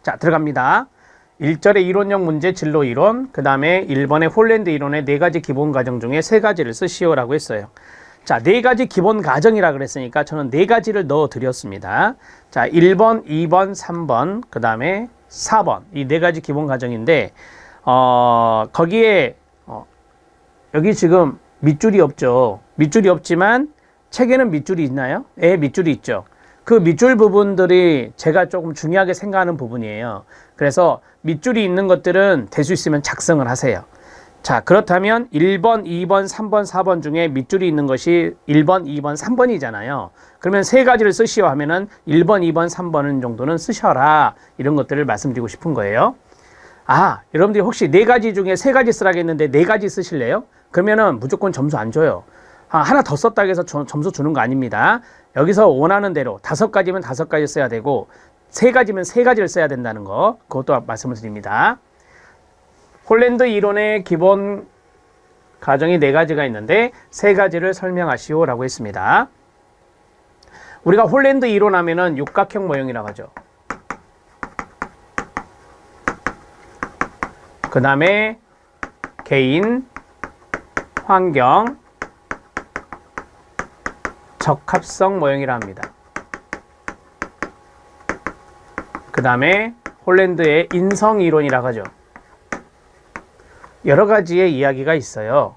자, 들어갑니다. 1절의 이론형 문제 진로 이론, 그 다음에 1번의 홀랜드 이론의 4가지 기본 가정 중에 3가지를 쓰시오라고 했어요. 자, 4가지 기본 가정이라 그랬으니까 저는 4가지를 넣어 드렸습니다. 자, 1번, 2번, 3번, 그 다음에 4번. 이 4가지 기본 가정인데, 거기에, 여기 지금 밑줄이 없죠. 밑줄이 없지만 책에는 밑줄이 있나요? 예, 밑줄이 있죠. 그 밑줄 부분들이 제가 조금 중요하게 생각하는 부분이에요. 그래서 밑줄이 있는 것들은 될 수 있으면 작성을 하세요. 자, 그렇다면 1번, 2번, 3번, 4번 중에 밑줄이 있는 것이 1번, 2번, 3번이잖아요. 그러면 3가지를 쓰시오 하면은 1번, 2번, 3번 정도는 쓰셔라. 이런 것들을 말씀드리고 싶은 거예요. 아, 여러분들이 혹시 4가지 중에 3가지 쓰라고 했는데 4가지 쓰실래요? 그러면은 무조건 점수 안 줘요. 하나 더 썼다고 해서 점수 주는 거 아닙니다. 여기서 원하는 대로 5가지면 5가지 써야 되고 3가지면 3가지를 써야 된다는 거, 그것도 말씀을 드립니다. 홀랜드 이론의 기본 가정이 4가지가 있는데 3가지를 설명하시오 라고 했습니다. 우리가 홀랜드 이론 하면은 육각형 모형이라고 하죠. 그 다음에 개인, 환경, 적합성 모형이라 합니다. 그 다음에 홀랜드의 인성 이론이라고 하죠. 여러 가지의 이야기가 있어요.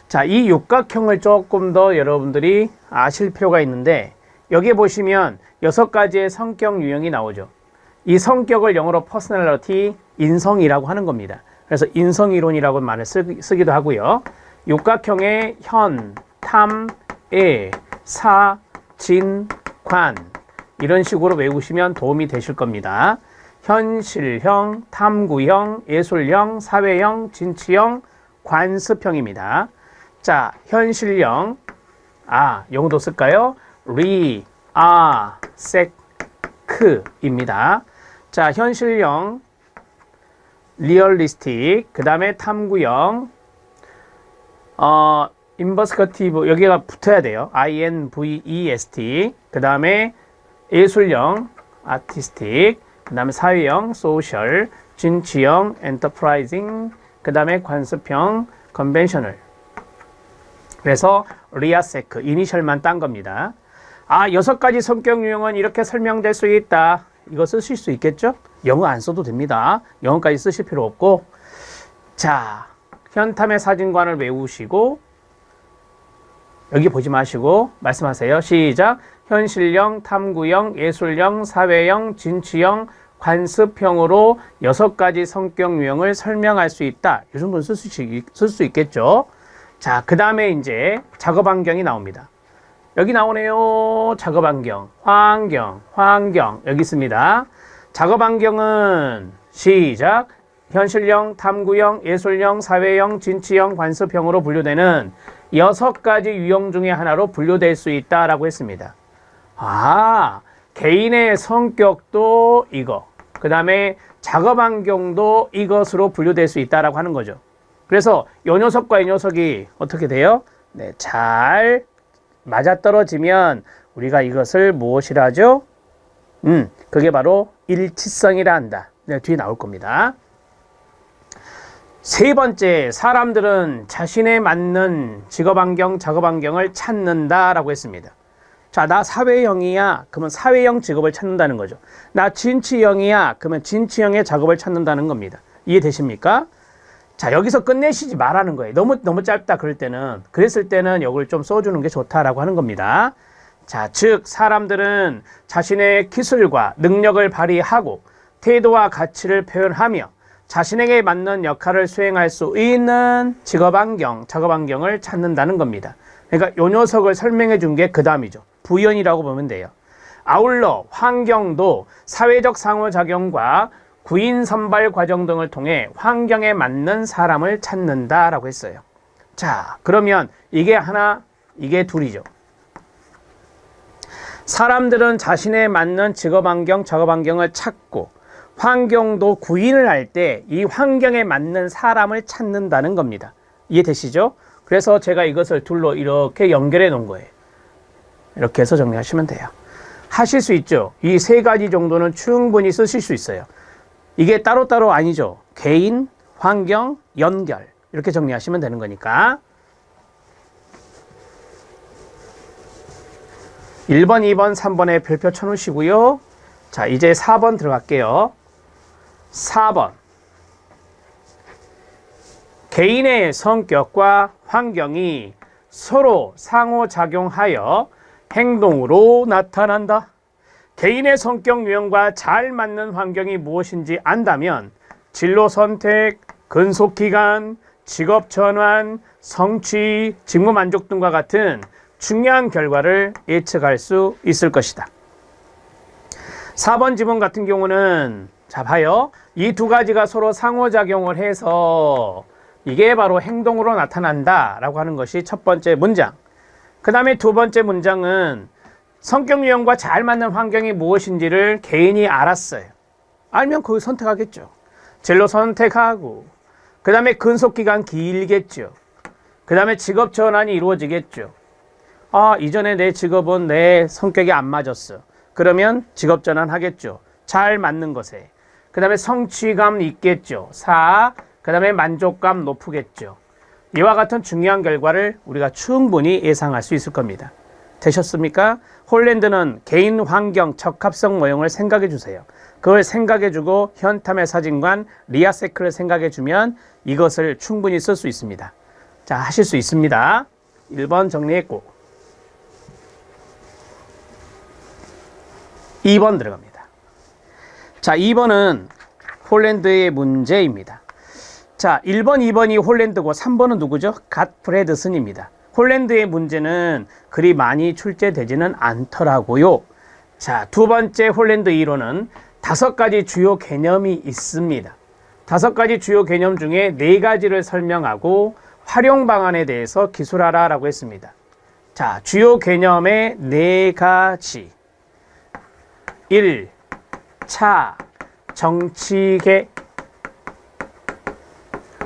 자, 이 육각형을 조금 더 여러분들이 아실 필요가 있는데, 여기에 보시면 6가지의 성격 유형이 나오죠. 이 성격을 영어로 퍼스널리티, 인성이라고 하는 겁니다. 그래서 인성이론이라고 말을 쓰기도 하고요. 육각형의 현, 탐, 애, 사, 진, 관, 이런 식으로 외우시면 도움이 되실 겁니다. 현실형, 탐구형, 예술형, 사회형, 진취형, 관습형입니다. 자, 현실형, 영어도 쓸까요? 리아섹크입니다. 자, 현실형, 리얼리스틱, 그 다음에 탐구형, 인버스커티브, 여기가 붙어야 돼요. invest, 그 다음에 예술형, 아티스틱, 그 다음에 사회형, 소셜, 진취형, 엔터프라이징, 그 다음에 관습형, 컨벤셔널. 그래서 리아세크, 이니셜만 딴 겁니다. 6가지 성격 유형은 이렇게 설명될 수 있다. 이거 쓰실 수 있겠죠? 영어 안 써도 됩니다. 영어까지 쓰실 필요 없고. 자, 현탐의 사진관을 외우시고, 여기 보지 마시고 말씀하세요. 시작. 현실형, 탐구형, 예술형, 사회형, 진취형, 관습형으로 6가지 성격 유형을 설명할 수 있다. 이 정도는 쓸 수 있겠죠. 자, 그 다음에 이제 작업 환경이 나옵니다. 여기 나오네요. 작업 환경, 환경 여기 있습니다. 작업 환경은 시작. 현실형, 탐구형, 예술형, 사회형, 진취형, 관습형으로 분류되는 6가지 유형 중에 하나로 분류될 수 있다라고 했습니다. 개인의 성격도 이거, 그 다음에 작업 환경도 이것으로 분류될 수 있다라고 하는 거죠. 그래서 이 녀석과 이 녀석이 어떻게 돼요? 네, 잘 맞아떨어지면 우리가 이것을 무엇이라 하죠? 그게 바로 일치성이라 한다. 네, 뒤에 나올 겁니다. 3번째, 사람들은 자신에 맞는 직업환경, 작업환경을 찾는다라고 했습니다. 자, 나 사회형이야. 그러면 사회형 직업을 찾는다는 거죠. 나 진취형이야. 그러면 진취형의 작업을 찾는다는 겁니다. 이해되십니까? 자, 여기서 끝내시지 말라는 거예요. 너무 짧다 그럴 때는. 그랬을 때는 이걸 좀 써주는 게 좋다라고 하는 겁니다. 자, 즉 사람들은 자신의 기술과 능력을 발휘하고 태도와 가치를 표현하며 자신에게 맞는 역할을 수행할 수 있는 직업환경, 작업환경을 찾는다는 겁니다. 그러니까 요 녀석을 설명해 준 게 그 다음이죠. 부연이라고 보면 돼요. 아울러 환경도 사회적 상호작용과 구인 선발 과정 등을 통해 환경에 맞는 사람을 찾는다라고 했어요. 자, 그러면 이게 하나, 이게 둘이죠. 사람들은 자신에 맞는 직업환경, 작업환경을 찾고 환경도 구인을 할 때 이 환경에 맞는 사람을 찾는다는 겁니다. 이해되시죠? 그래서 제가 이것을 둘로 이렇게 연결해 놓은 거예요. 이렇게 해서 정리하시면 돼요. 하실 수 있죠? 이 3가지 정도는 충분히 쓰실 수 있어요. 이게 따로따로 아니죠. 개인, 환경, 연결 이렇게 정리하시면 되는 거니까 1번, 2번, 3번에 별표 쳐놓으시고요. 자, 이제 4번 들어갈게요. 4번. 개인의 성격과 환경이 서로 상호작용하여 행동으로 나타난다. 개인의 성격 유형과 잘 맞는 환경이 무엇인지 안다면 진로 선택, 근속 기간, 직업 전환, 성취, 직무 만족 등과 같은 중요한 결과를 예측할 수 있을 것이다. 4번 지문 같은 경우는 자 봐요. 이 두 가지가 서로 상호작용을 해서 이게 바로 행동으로 나타난다 라고 하는 것이 첫 번째 문장. 그 다음에 두 번째 문장은 성격 유형과 잘 맞는 환경이 무엇인지를 개인이 알았어요. 알면 그걸 선택하겠죠. 진로 선택하고 그 다음에 근속기간 길겠죠. 그 다음에 직업 전환이 이루어지겠죠. 아, 이전에 내 직업은 내 성격이 안 맞았어. 그러면 직업 전환하겠죠. 잘 맞는 것에. 그 다음에 성취감 있겠죠. 4. 그 다음에 만족감 높겠죠. 이와 같은 중요한 결과를 우리가 충분히 예상할 수 있을 겁니다. 되셨습니까? 홀랜드는 개인 환경 적합성 모형을 생각해 주세요. 그걸 생각해 주고 현탐의 사진관 리아세크를 생각해 주면 이것을 충분히 쓸 수 있습니다. 자, 하실 수 있습니다. 1번 정리했고 2번 들어갑니다. 자, 2번은 홀랜드의 문제입니다. 자, 1번, 2번이 홀랜드고 3번은 누구죠? 갓프레드슨입니다. 홀랜드의 문제는 그리 많이 출제되지는 않더라고요. 자, 두 번째 홀랜드 이론은 5가지 주요 개념이 있습니다. 5가지 주요 개념 중에 4가지를 설명하고 활용 방안에 대해서 기술하라 라고 했습니다. 자, 주요 개념의 4가지. 1. 차, 정치계.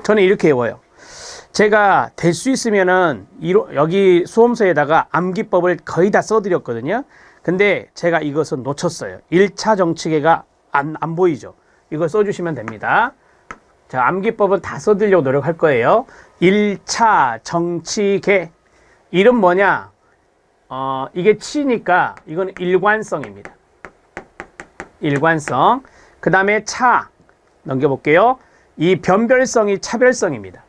저는 이렇게 외워요. 제가 될 수 있으면은 여기 수험서에다가 암기법을 거의 다 써드렸거든요. 근데 제가 이것은 놓쳤어요. 1차 정치계가 안 보이죠. 이거 써주시면 됩니다. 자, 암기법은 다 써드리려고 노력할 거예요. 1차 정치계. 이름 뭐냐? 이게 치니까 이건 일관성입니다. 일관성. 그 다음에 차 넘겨볼게요. 이 변별성이 차별성입니다.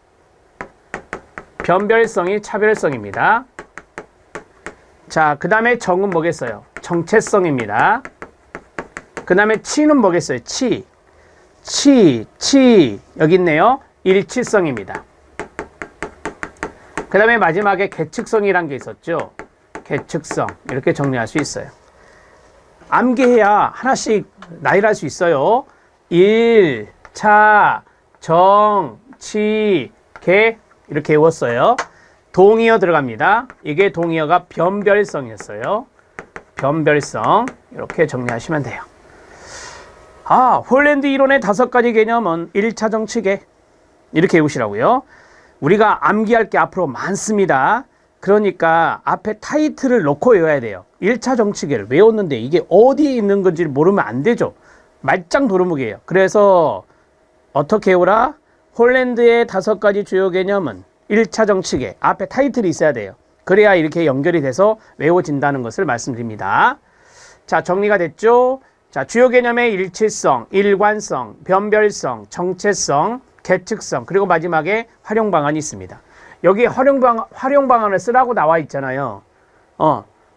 변별성이 차별성입니다. 자, 그 다음에 정은 뭐겠어요? 정체성입니다. 그 다음에 치는 뭐겠어요? 치 여기 있네요. 일치성입니다. 그 다음에 마지막에 계측성이란 게 있었죠. 계측성. 이렇게 정리할 수 있어요. 암기해야 하나씩 나열할 수 있어요. 1, 차, 정, 치, 계 이렇게 외웠어요. 동의어 들어갑니다. 이게 동의어가 변별성이었어요. 변별성 이렇게 정리하시면 돼요. 아, 홀랜드 이론의 5가지 개념은 1차 정치계 이렇게 외우시라고요. 우리가 암기할 게 앞으로 많습니다. 그러니까 앞에 타이틀을 놓고 외워야 돼요. 1차 정치계를 외웠는데 이게 어디에 있는 건지 모르면 안 되죠. 말짱 도루묵이에요. 그래서 어떻게 외우라? 홀랜드의 5가지 주요 개념은 1차 정치계 앞에 타이틀이 있어야 돼요. 그래야 이렇게 연결이 돼서 외워진다는 것을 말씀드립니다. 자, 정리가 됐죠? 자, 주요 개념의 일치성, 일관성, 변별성, 정체성, 계측성, 그리고 마지막에 활용 방안이 있습니다. 여기 활용 방안을 쓰라고 나와 있잖아요.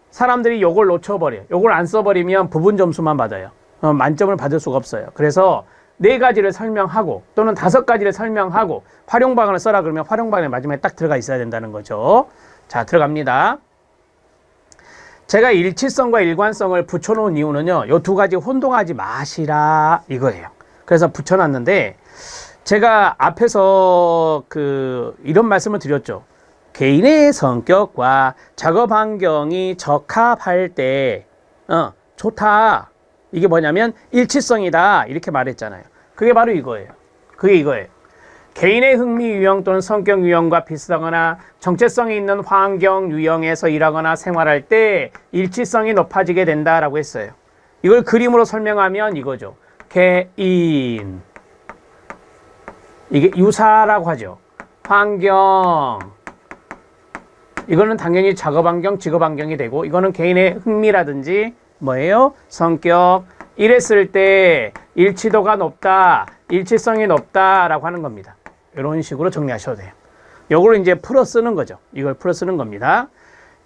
사람들이 요걸 놓쳐버려요. 요걸 안 써버리면 부분 점수만 받아요. 만점을 받을 수가 없어요. 그래서 4가지를 설명하고 또는 5가지를 설명하고 활용 방안을 써라 그러면 활용 방안의 마지막에 딱 들어가 있어야 된다는 거죠. 자, 들어갑니다. 제가 일치성과 일관성을 붙여놓은 이유는요. 요 2가지 혼동하지 마시라 이거예요. 그래서 붙여놨는데 제가 앞에서 이런 말씀을 드렸죠. 개인의 성격과 작업 환경이 적합할 때 좋다. 이게 뭐냐면 일치성이다. 이렇게 말했잖아요. 그게 바로 이거예요. 그게 이거예요. 개인의 흥미 유형 또는 성격 유형과 비슷하거나 정체성이 있는 환경 유형에서 일하거나 생활할 때 일치성이 높아지게 된다라고 했어요. 이걸 그림으로 설명하면 이거죠. 개인. 이게 유사라고 하죠. 환경. 이거는 당연히 작업환경, 직업환경이 되고, 이거는 개인의 흥미라든지 뭐예요? 성격. 이랬을 때 일치도가 높다, 일치성이 높다라고 하는 겁니다. 이런 식으로 정리하셔도 돼요. 이걸 이제 풀어 쓰는 거죠. 이걸 풀어 쓰는 겁니다.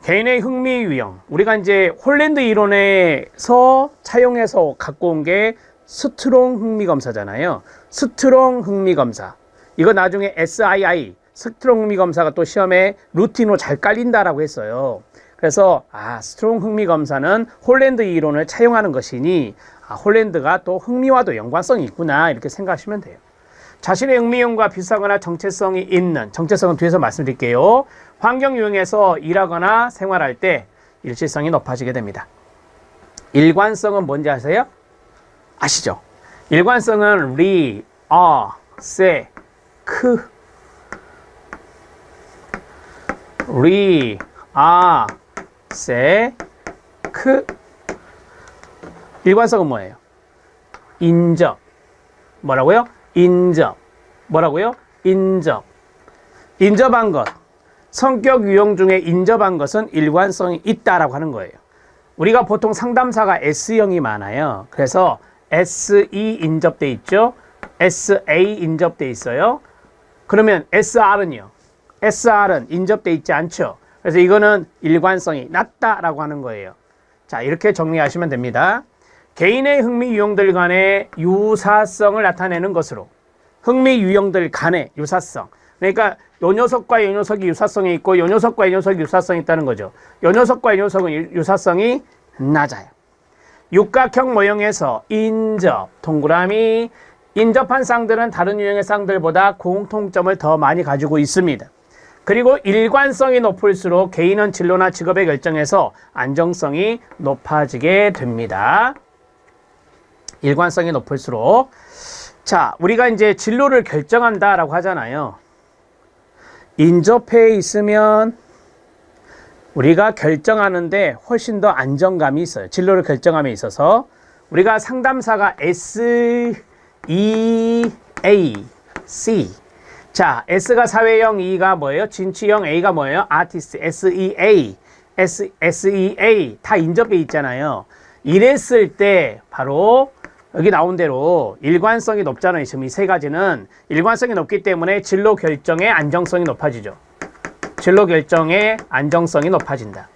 개인의 흥미 유형. 우리가 이제 홀랜드 이론에서 차용해서 갖고 온 게 스트롱 흥미 검사잖아요. 스트롱 흥미 검사. 이거 나중에 SII, 스트롱 흥미 검사가 또 시험에 루틴으로 잘 깔린다라고 했어요. 그래서 스트롱 흥미 검사는 홀랜드 이론을 차용하는 것이니 홀랜드가 또 흥미와도 연관성이 있구나 이렇게 생각하시면 돼요. 자신의 흥미형과 비슷하거나 정체성이 있는, 정체성은 뒤에서 말씀드릴게요. 환경 유형에서 일하거나 생활할 때 일치성이 높아지게 됩니다. 일관성은 뭔지 아세요? 아시죠? 일관성은 리, 세, 크. 리, 세, 크. 일관성은 뭐예요? 인접. 뭐라고요? 인접. 뭐라고요? 인접. 인접한 것. 성격 유형 중에 인접한 것은 일관성이 있다라고 하는 거예요. 우리가 보통 상담사가 S형이 많아요. 그래서 SE 인접돼 있죠. SA 인접돼 있어요. 그러면 SR은요? SR은 인접돼 있지 않죠. 그래서 이거는 일관성이 낮다라고 하는 거예요. 자, 이렇게 정리하시면 됩니다. 개인의 흥미 유형들 간의 유사성을 나타내는 것으로 흥미 유형들 간의 유사성. 그러니까 요 녀석과 요 녀석이 유사성이 있고 요 녀석과 요 녀석이 유사성이 있다는 거죠. 요 녀석과 요 녀석은 유사성이 낮아요. 육각형 모형에서 인접, 동그라미. 인접한 쌍들은 다른 유형의 쌍들보다 공통점을 더 많이 가지고 있습니다. 그리고 일관성이 높을수록 개인은 진로나 직업의 결정에서 안정성이 높아지게 됩니다. 일관성이 높을수록. 자, 우리가 이제 진로를 결정한다라고 하잖아요. 인접해 있으면 우리가 결정하는데 훨씬 더 안정감이 있어요. 진로를 결정함에 있어서. 우리가 상담사가 S, E, A, C. 자, S가 사회형, E가 뭐예요? 진취형, A가 뭐예요? 아티스트, SEA, SEA 다 인접해 있잖아요. 이랬을 때 바로 여기 나온 대로 일관성이 높잖아요. 지금 이 세 가지는 일관성이 높기 때문에 진로 결정의 안정성이 높아지죠. 진로 결정의 안정성이 높아진다.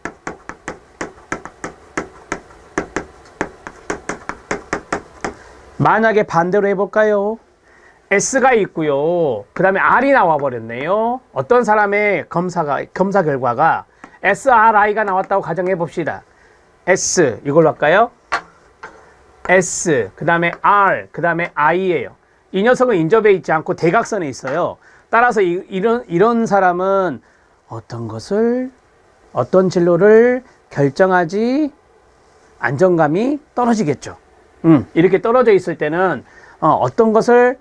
만약에 반대로 해볼까요? S가 있고요. 그 다음에 R이 나와버렸네요. 어떤 사람의 검사 결과가 SRI가 나왔다고 가정해 봅시다. S 이걸로 할까요? S 그 다음에 R 그 다음에 I예요. 이 녀석은 인접해 있지 않고 대각선에 있어요. 따라서 이런 사람은 어떤 진로를 결정하지 안정감이 떨어지겠죠. 이렇게 떨어져 있을 때는 어떤 것을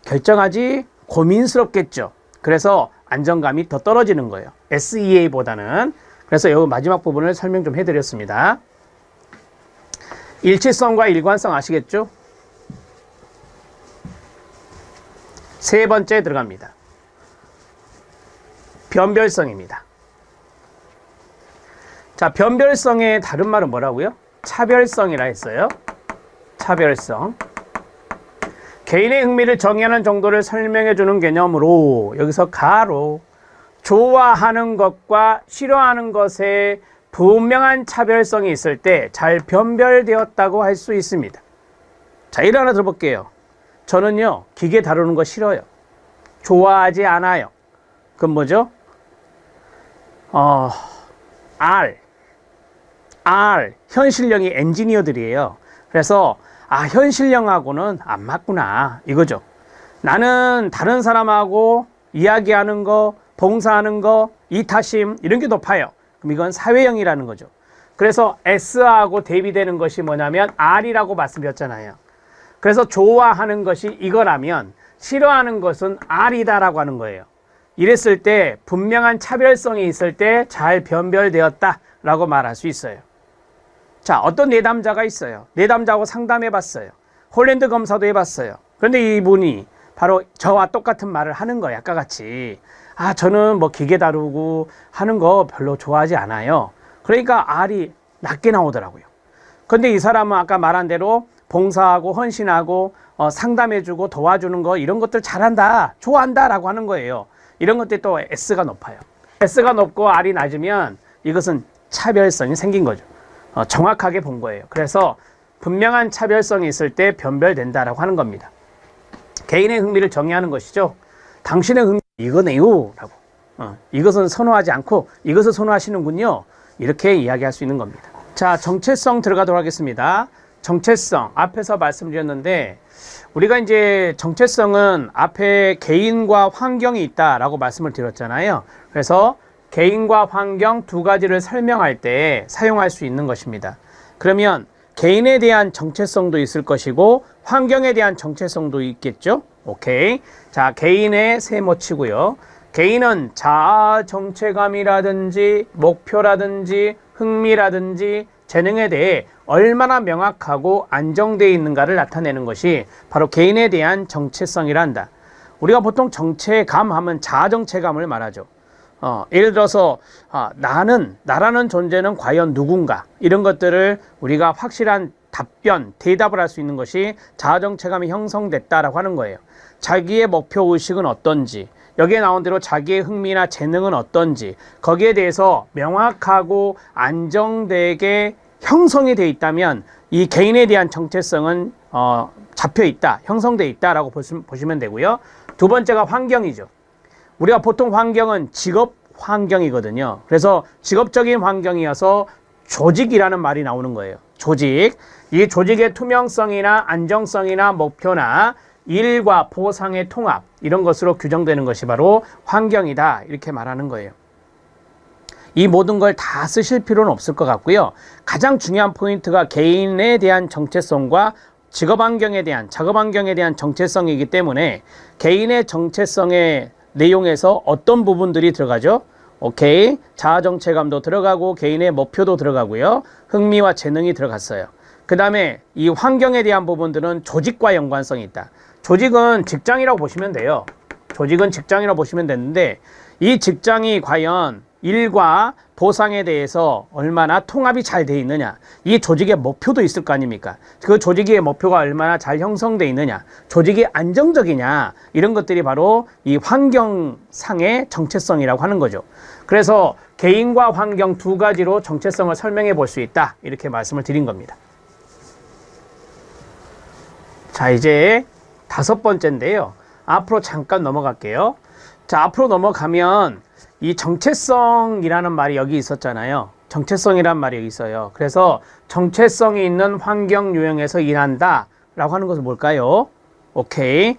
결정하지 고민스럽겠죠. 그래서 안정감이 더 떨어지는 거예요. SEA보다는. 그래서 여기 마지막 부분을 설명 좀 해드렸습니다. 일치성과 일관성 아시겠죠? 세 번째 들어갑니다. 변별성입니다. 자, 변별성의 다른 말은 뭐라고요? 차별성이라 했어요. 차별성. 개인의 흥미를 정의하는 정도를 설명해 주는 개념으로 여기서 가로 좋아하는 것과 싫어하는 것에 분명한 차별성이 있을 때 잘 변별되었다고 할 수 있습니다. 자, 예를 하나 들어볼게요. 저는요, 기계 다루는 거 싫어요. 좋아하지 않아요. 그건 뭐죠? 현실형이 엔지니어들이에요. 그래서 현실형하고는 안 맞구나 이거죠. 나는 다른 사람하고 이야기하는 거, 봉사하는 거, 이타심 이런 게 높아요. 그럼 이건 사회형이라는 거죠. 그래서 S하고 대비되는 것이 뭐냐면 R이라고 말씀드렸잖아요. 그래서 좋아하는 것이 이거라면 싫어하는 것은 R이다라고 하는 거예요. 이랬을 때 분명한 차별성이 있을 때 잘 변별되었다라고 말할 수 있어요. 자, 어떤 내담자가 있어요. 내담자하고 상담해 봤어요. 홀랜드 검사도 해봤어요. 그런데 이분이 바로 저와 똑같은 말을 하는 거예요. 아까 같이. 아, 저는 뭐 기계 다루고 하는 거 별로 좋아하지 않아요. 그러니까 R이 낮게 나오더라고요. 근데 이 사람은 아까 말한 대로 봉사하고 헌신하고 상담해주고 도와주는 거 이런 것들 잘한다, 좋아한다 라고 하는 거예요. 이런 것들이 또 S가 높아요. S가 높고 R이 낮으면 이것은 차별성이 생긴 거죠. 정확하게 본 거예요. 그래서 분명한 차별성이 있을 때 변별된다라고 하는 겁니다. 개인의 흥미를 정의하는 것이죠. 당신의 흥미 이거네요 라고. 이것은 선호하지 않고 이것을 선호하시는군요. 이렇게 이야기할 수 있는 겁니다. 자, 정체성 들어가도록 하겠습니다. 정체성 앞에서 말씀드렸는데 우리가 이제 정체성은 앞에 개인과 환경이 있다라고 말씀을 드렸잖아요. 그래서 개인과 환경 두 가지를 설명할 때 사용할 수 있는 것입니다. 그러면 개인에 대한 정체성도 있을 것이고 환경에 대한 정체성도 있겠죠. 오케이. 자, 개인의 세모 치고요. 개인은 자아 정체감이라든지 목표라든지 흥미라든지 재능에 대해 얼마나 명확하고 안정되어 있는가를 나타내는 것이 바로 개인에 대한 정체성이라 한다. 우리가 보통 정체감 하면 자아 정체감을 말하죠. 예를 들어서 나라는 존재는 과연 누군가 이런 것들을 우리가 확실한 답변, 대답을 할 수 있는 것이 자아 정체감이 형성됐다라고 하는 거예요. 자기의 목표 의식은 어떤지, 여기에 나온 대로 자기의 흥미나 재능은 어떤지 거기에 대해서 명확하고 안정되게 형성이 되어 있다면 이 개인에 대한 정체성은 잡혀 있다, 형성되어 있다라고 보시면 되고요. 두 번째가 환경이죠. 우리가 보통 환경은 직업 환경이거든요. 그래서 직업적인 환경이어서 조직이라는 말이 나오는 거예요. 조직. 이 조직의 투명성이나 안정성이나 목표나 일과 보상의 통합 이런 것으로 규정되는 것이 바로 환경이다 이렇게 말하는 거예요. 이 모든 걸 다 쓰실 필요는 없을 것 같고요. 가장 중요한 포인트가 개인에 대한 정체성과 직업 환경에 대한, 작업 환경에 대한 정체성이기 때문에 개인의 정체성의 내용에서 어떤 부분들이 들어가죠? 오케이. 자아 정체감도 들어가고 개인의 목표도 들어가고요. 흥미와 재능이 들어갔어요. 그 다음에 이 환경에 대한 부분들은 조직과 연관성이 있다. 조직은 직장이라고 보시면 돼요. 조직은 직장이라고 보시면 되는데 이 직장이 과연 일과 보상에 대해서 얼마나 통합이 잘 돼 있느냐, 이 조직의 목표도 있을 거 아닙니까? 그 조직의 목표가 얼마나 잘 형성돼 있느냐, 조직이 안정적이냐, 이런 것들이 바로 이 환경상의 정체성이라고 하는 거죠. 그래서 개인과 환경 두 가지로 정체성을 설명해 볼 수 있다 이렇게 말씀을 드린 겁니다. 자, 이제 다섯 번째인데요. 앞으로 잠깐 넘어갈게요. 자, 앞으로 넘어가면 이 정체성이라는 말이 여기 있었잖아요. 정체성이란 말이 여기 있어요. 그래서 정체성이 있는 환경 유형에서 일한다 라고 하는 것은 뭘까요? 오케이.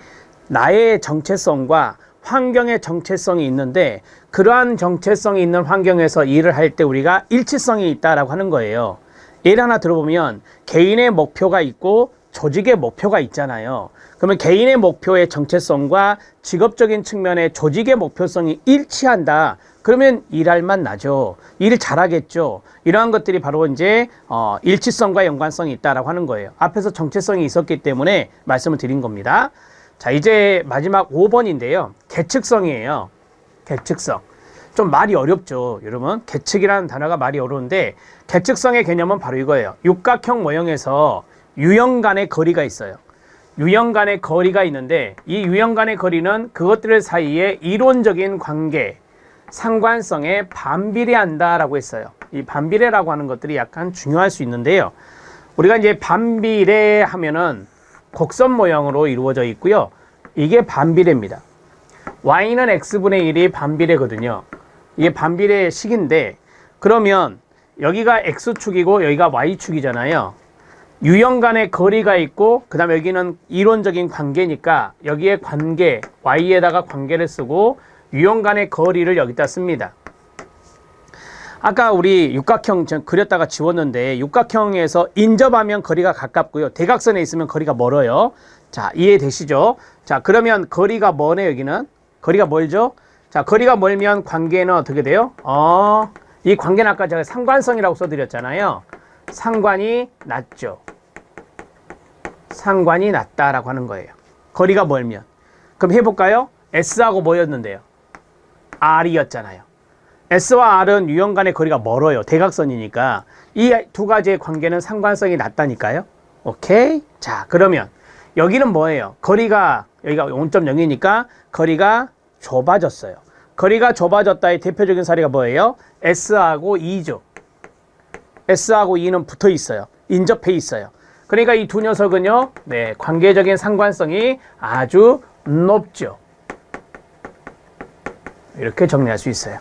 나의 정체성과 환경의 정체성이 있는데 그러한 정체성이 있는 환경에서 일을 할 때 우리가 일치성이 있다라고 하는 거예요. 예를 하나 들어보면 개인의 목표가 있고 조직의 목표가 있잖아요. 그러면 개인의 목표의 정체성과 직업적인 측면의 조직의 목표성이 일치한다. 그러면 일할 맛 나죠. 일 잘하겠죠. 이러한 것들이 바로 이제 일치성과 연관성이 있다라고 하는 거예요. 앞에서 정체성이 있었기 때문에 말씀을 드린 겁니다. 자, 이제 마지막 5번인데요. 계측성이에요. 계측성. 좀 말이 어렵죠. 여러분, 계측이라는 단어가 말이 어려운데 계측성의 개념은 바로 이거예요. 육각형 모형에서 유형 간의 거리가 있어요. 유형 간의 거리가 있는데 이 유형 간의 거리는 그것들 사이에 이론적인 관계, 상관성에 반비례한다라고 했어요. 이 반비례라고 하는 것들이 약간 중요할 수 있는데요. 우리가 이제 반비례 하면은 곡선 모형으로 이루어져 있고요. 이게 반비례입니다. y는 x분의 1이 반비례거든요. 이게 반비례 식인데 그러면 여기가 x축이고 여기가 y축이잖아요. 유형 간의 거리가 있고 그 다음에 여기는 이론적인 관계니까 여기에 관계, y에다가 관계를 쓰고 유형 간의 거리를 여기다 씁니다. 아까 우리 육각형 그렸다가 지웠는데 육각형에서 인접하면 거리가 가깝고요. 대각선에 있으면 거리가 멀어요. 자, 이해되시죠? 자, 그러면 거리가 뭐네 여기는? 거리가 멀죠? 자, 거리가 멀면 관계는 어떻게 돼요? 이 관계는 아까 제가 상관성이라고 써드렸잖아요. 상관이 낮죠. 상관이 낮다라고 하는 거예요. 거리가 멀면. 그럼 해볼까요? S하고 뭐였는데요? R이었잖아요. S와 R은 유형 간의 거리가 멀어요. 대각선이니까. 이 두 가지의 관계는 상관성이 낮다니까요. 오케이? 자, 그러면 여기는 뭐예요? 거리가, 여기가 0.0이니까 거리가 좁아졌어요. 거리가 좁아졌다의 대표적인 사례가 뭐예요? S하고 E죠. S하고 E는 붙어 있어요. 인접해 있어요. 그러니까 이 두 녀석은요, 네, 관계적인 상관성이 아주 높죠. 이렇게 정리할 수 있어요.